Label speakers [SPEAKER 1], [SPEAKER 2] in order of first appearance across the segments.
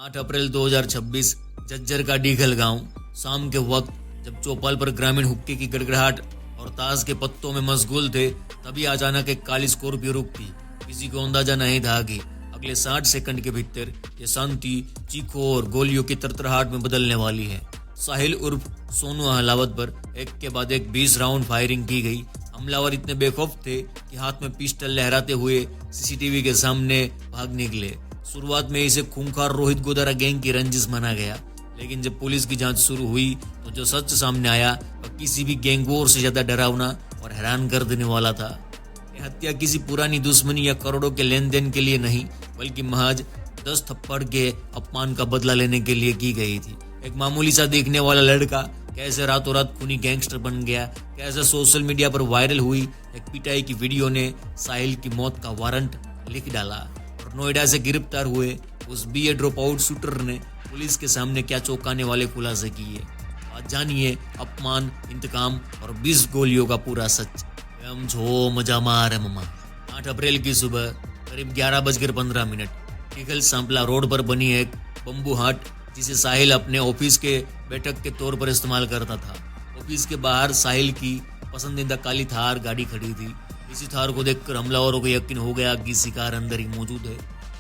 [SPEAKER 1] 8 अप्रैल 2026 झज्जर का डीघल गांव। शाम के वक्त जब चौपाल पर ग्रामीण हुक्के की गड़गड़ाहट और ताश के पत्तों में मशगूल थे, तभी अचानक एक काली स्कॉर्पियो रुकती। किसी को अंदाजा नहीं था कि अगले 60 सेकंड के भीतर ये शांति चीखों और गोलियों की तरतराहट में बदलने वाली है। साहिल उर्फ सोनू अहलावत पर एक के बाद एक 20 राउंड फायरिंग की गई। हमलावर इतने बेखौफ थे कि हाथ में पिस्टल लहराते हुए सीसीटीवी के सामने भाग निकले। शुरुआत में इसे खूंखार रोहित गोदारा गैंग की रंजिश माना गया, लेकिन जब पुलिस की जांच शुरू हुई तो जो सच सामने आया वह किसी भी गैंगवॉर से ज्यादा डरावना और हैरान कर देने वाला था। यह हत्या किसी पुरानी दुश्मनी या करोड़ों के लेन देन के लिए नहीं, बल्कि महज 10 थप्पड़ के अपमान का बदला लेने के लिए की गई थी। एक मामूली सा देखने वाला लड़का कैसे रातों रात खूनी गैंगस्टर बन गया, कैसे सोशल मीडिया पर वायरल हुई एक पिटाई की वीडियो ने साहिल की मौत का वारंट लिख डाला। और नोएडा से गिरफ्तार हुए उस बीए ड्रॉप आउट शूटर ने पुलिस के सामने क्या चौंकाने वाले खुलासे किए। आज जानिए अपमान, इंतकाम और 20 गोलियों का पूरा सच। हम छो मजा मार ममा। 8 अप्रैल की सुबह करीब 11:15 निखल सांपला रोड पर बनी एक बम्बू हाट, जिसे साहिल अपने ऑफिस के बैठक के तौर पर इस्तेमाल करता था। ऑफिस के बाहर साहिल की पसंदीदा काली थार गाड़ी खड़ी थी। इसी थार को देखकर हमलावरों को यकीन हो गया कि शिकार अंदर ही मौजूद है।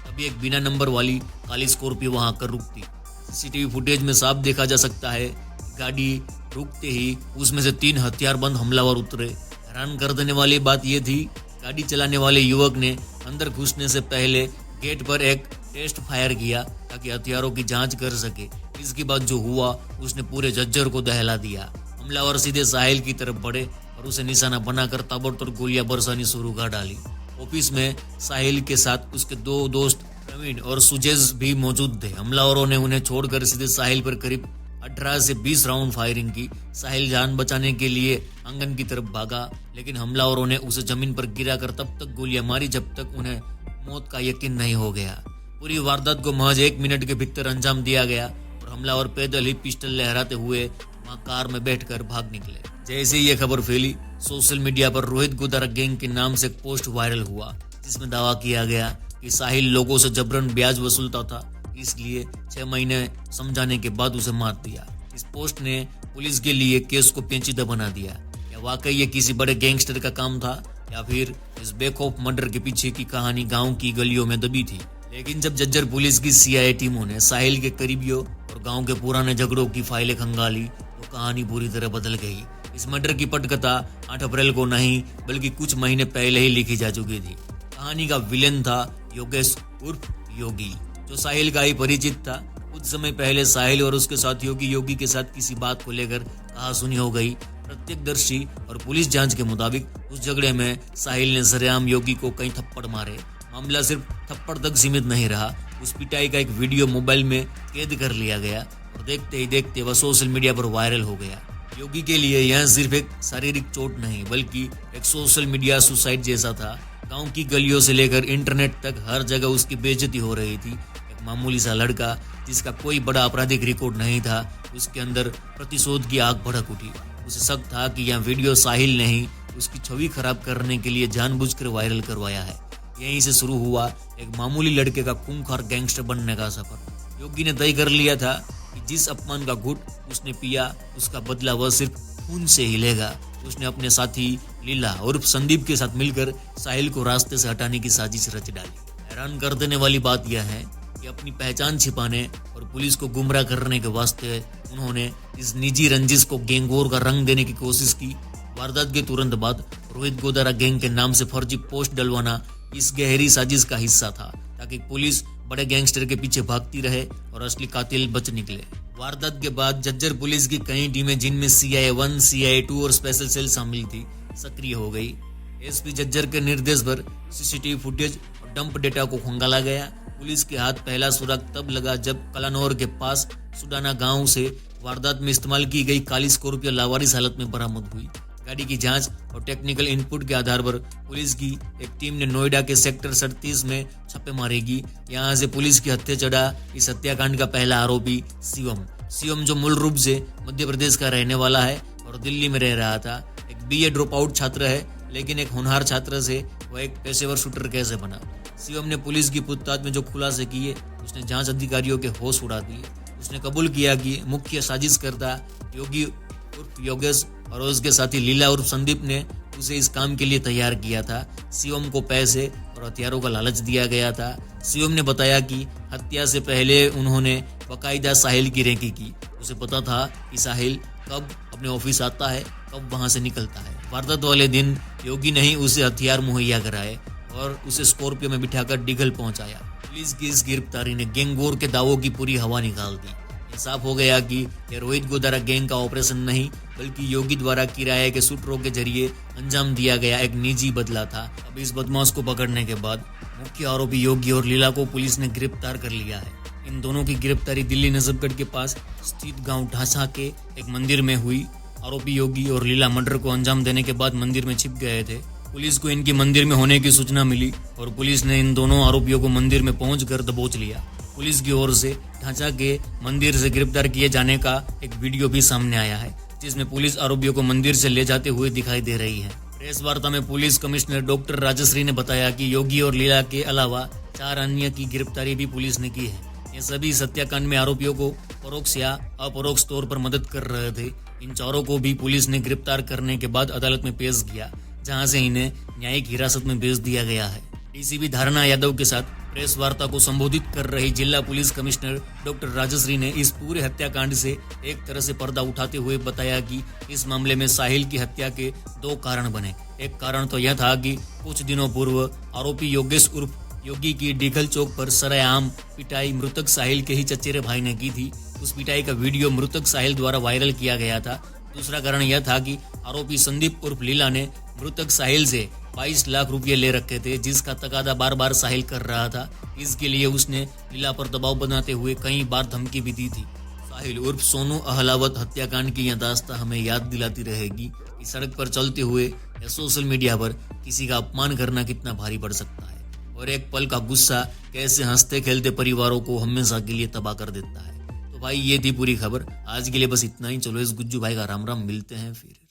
[SPEAKER 1] तभी एक बिना नंबर वाली काली स्कॉर्पियो वहां आकर रुकती। सीसीटीवी फुटेज में साफ देखा जा सकता है कि गाड़ी रुकते ही उसमें से 3 हथियारबंद हमलावर उतरे। हैरान कर देने वाली बात यह थी, गाड़ी चलाने वाले युवक ने अंदर घुसने से पहले गेट पर एक टेस्ट फायर किया ताकि हथियारों की जांच कर सके। इसके बाद जो हुआ उसने पूरे झज्जर को दहला दिया। हमलावर सीधे साहिल की तरफ बढ़े और उसे निशाना बनाकर ताबड़तोड़ गोलियां बरसानी शुरू कर डाली। ऑफिस में साहिल के साथ उसके 2 दोस्त प्रवीण और सुजेश भी मौजूद थे। हमलावरों ने उन्हें छोड़कर सीधे साहिल पर करीब 18 से 20 राउंड फायरिंग की। साहिल जान बचाने के लिए आंगन की तरफ भागा, लेकिन हमलावरों ने उसे जमीन पर गिराकर तब तक गोलियां मारी जब तक उन्हें मौत का यकीन नहीं हो गया। पूरी वारदात को महज 1 मिनट के भीतर अंजाम दिया गया और हमलावर पैदल ही पिस्टल लहराते हुए वहां कार में बैठकर भाग निकले। जैसे ही यह खबर फैली, सोशल मीडिया पर रोहित गोदारा गैंग के नाम से एक पोस्ट वायरल हुआ, जिसमें दावा किया गया कि साहिल लोगों से जबरन ब्याज वसूलता था, इसलिए 6 महीने समझाने के बाद उसे मार दिया। इस पोस्ट ने पुलिस के लिए केस को पेचीदा बना दिया। क्या वाकई ये किसी बड़े गैंगस्टर का काम था, या फिर इस बेखौफ मर्डर के पीछे की कहानी गांव की गलियों में दबी थी? लेकिन जब झज्जर पुलिस की सीआईए टीमों ने साहिल के करीबियों और गांव के पुराने झगड़ों की फाइलें खंगाली, तो कहानी पूरी तरह बदल गई। इस मर्डर की पटकथा 8 अप्रैल को नहीं, बल्कि कुछ महीने पहले ही लिखी जा चुकी थी। कहानी का विलेन था योगेश उर्फ योगी, जो साहिल का ही परिचित था। कुछ समय पहले साहिल और उसके साथियों की योगी के साथ किसी बात को लेकर कहासुनी हो गई। प्रत्यक्षदर्शी और पुलिस जांच के मुताबिक उस झगड़े में साहिल ने सरेआम योगी को कई थप्पड़ मारे। मामला सिर्फ थप्पड़ तक सीमित नहीं रहा, उस पिटाई का एक वीडियो मोबाइल में कैद कर लिया गया और देखते ही देखते वह सोशल मीडिया पर वायरल हो गया। योगी के लिए यह सिर्फ एक शारीरिक चोट नहीं, बल्कि एक सोशल मीडिया सुसाइड जैसा था। गांव की गलियों से लेकर इंटरनेट तक हर जगह उसकी बेइज्जती हो रही थी। एक मामूली सा लड़का जिसका कोई बड़ा आपराधिक रिकॉर्ड नहीं था, उसके अंदर प्रतिशोध की आग भड़क उठी। उसे शक था कि यह वीडियो साहिल ने ही उसकी छवि खराब करने के लिए जानबूझकर वायरल करवाया है। यहीं से शुरू हुआ एक मामूली लड़के का खूंखार गैंगस्टर बनने का सफर। योगी ने तय कर लिया था कि जिस अपमान का घूंट उसने पिया, उसका बदला वह सिर्फ खून से ही लेगा। उसने अपने साथी लीला उर्फ संदीप के साथ मिलकर साहिल को रास्ते से हटाने की साजिश रच डाली। हैरान कर देने वाली बात यह है कि अपनी पहचान छिपाने और पुलिस को गुमराह करने के वास्ते उन्होंने इस निजी रंजिश को गैंगवॉर का रंग देने की कोशिश की। वारदात के तुरंत बाद रोहित गोदारा गैंग के नाम से फर्जी पोस्ट डलवाना इस गहरी साजिश का हिस्सा था, ताकि पुलिस बड़े गैंगस्टर के पीछे भागती रहे और असली कातिल बच निकले। वारदात के बाद झज्जर पुलिस की कई टीमें, जिनमें सीआईए 1, सीआईए 2 और स्पेशल सेल शामिल थी, सक्रिय हो गई। एसपी झज्जर के निर्देश पर सीसीटीवी फुटेज और डंप डेटा को खंगाला गया। पुलिस के हाथ पहला सुराग तब लगा जब कलानौर के पास सुडाना गांव से वारदात में इस्तेमाल की गई काली स्कॉर्पियो लावारिस हालत में बरामद हुई। गाड़ी की जांच और टेक्निकल इनपुट के आधार पर पुलिस की एक टीम ने नोएडा के सेक्टर 37 में छापेमारी की। यहां से पुलिस की हत्या चढ़ा इस हत्याकांड का पहला आरोपी शिवम, जो मूल रूप से मध्य प्रदेश का रहने वाला है और दिल्ली में रह रहा था। एक बीए ड्रॉप आउट छात्र है, लेकिन एक होनहार छात्र से वह एक पेशेवर शूटर कैसे बना? शिवम ने पुलिस की पूछताछ में जो खुलासे किए उसने जांच अधिकारियों के होश उड़ा दिए। उसने कबूल किया कि मुख्य साजिशकर्ता योगी उर्फ योगेश और उसके साथी लीला उर्फ संदीप ने उसे इस काम के लिए तैयार किया था। शिवम को पैसे और हथियारों का लालच दिया गया था। शिवम ने बताया कि हत्या से पहले उन्होंने बाकायदा साहिल की रेकी की। उसे पता था कि साहिल कब अपने ऑफिस आता है, कब वहां से निकलता है। वारदात वाले दिन योगी ने ही उसे हथियार मुहैया कराए और उसे स्कॉर्पियो में बिठाकर डिघल पहुंचाया। पुलिस की इस गिरफ्तारी ने गैंगवॉर के दावों की पूरी हवा निकाल दी। यह साफ हो गया कि यह रोहित गोदारा गैंग का ऑपरेशन नहीं बल्कि योगी द्वारा किराए के शूटरों के जरिए अंजाम दिया गया एक निजी बदला था। अब इस बदमाश को पकड़ने के बाद मुख्य आरोपी योगी और लीला को पुलिस ने गिरफ्तार कर लिया है। इन दोनों की गिरफ्तारी दिल्ली नजफगढ़ के पास स्थित गांव ढांचा के एक मंदिर में हुई। आरोपी योगी और लीला मर्डर को अंजाम देने के बाद मंदिर में छिप गए थे। पुलिस को इनकी मंदिर में होने की सूचना मिली और पुलिस ने इन दोनों आरोपियों को मंदिर में पहुंचकर दबोच लिया। पुलिस की ओर से ढांचा के मंदिर से गिरफ्तार किए जाने का एक वीडियो भी सामने आया है, जिसमें पुलिस आरोपियों को मंदिर से ले जाते हुए दिखाई दे रही है। प्रेस वार्ता में पुलिस कमिश्नर डॉक्टर राजश्री ने बताया कि योगी और लीला के अलावा 4 अन्य की गिरफ्तारी भी पुलिस ने की है। ये सभी इस हत्याकांड में आरोपियों को परोक्ष या अपरोक्ष तौर पर मदद कर रहे थे। इन चारों को भी पुलिस ने गिरफ्तार करने के बाद अदालत में पेश किया, जहां से इन्हें न्यायिक हिरासत में भेज दिया गया है। डीसीपी धारणा यादव के साथ प्रेस वार्ता को संबोधित कर रही जिला पुलिस कमिश्नर डॉक्टर राजश्री ने इस पूरे हत्याकांड से एक तरह से पर्दा उठाते हुए बताया कि इस मामले में साहिल की हत्या के 2 कारण बने। एक कारण तो यह था कि कुछ दिनों पूर्व आरोपी योगेश उर्फ योगी की डिघल चौक पर सरेआम पिटाई मृतक साहिल के ही चचेरे भाई ने की थी। उस पिटाई का वीडियो मृतक साहिल द्वारा वायरल किया गया था। दूसरा कारण यह था कि आरोपी संदीप उर्फ लीला ने मृतक साहिल से 22 लाख रुपए ले रखे थे, जिसका तकादा बार बार साहिल कर रहा था। इसके लिए उसने लीला पर दबाव बनाते हुए कई बार धमकी भी दी थी। साहिल उर्फ सोनू अहलावत हत्याकांड की यह दास्तां हमें याद दिलाती रहेगी कि सड़क पर चलते हुए या सोशल मीडिया पर किसी का अपमान करना कितना भारी पड़ सकता है और एक पल का गुस्सा कैसे हंसते खेलते परिवारों को हमेशा के लिए तबाह कर देता है। तो भाई ये थी पूरी खबर। आज के लिए बस इतना ही। चलो इस गुज्जू भाई का राम राम, मिलते हैं फिर।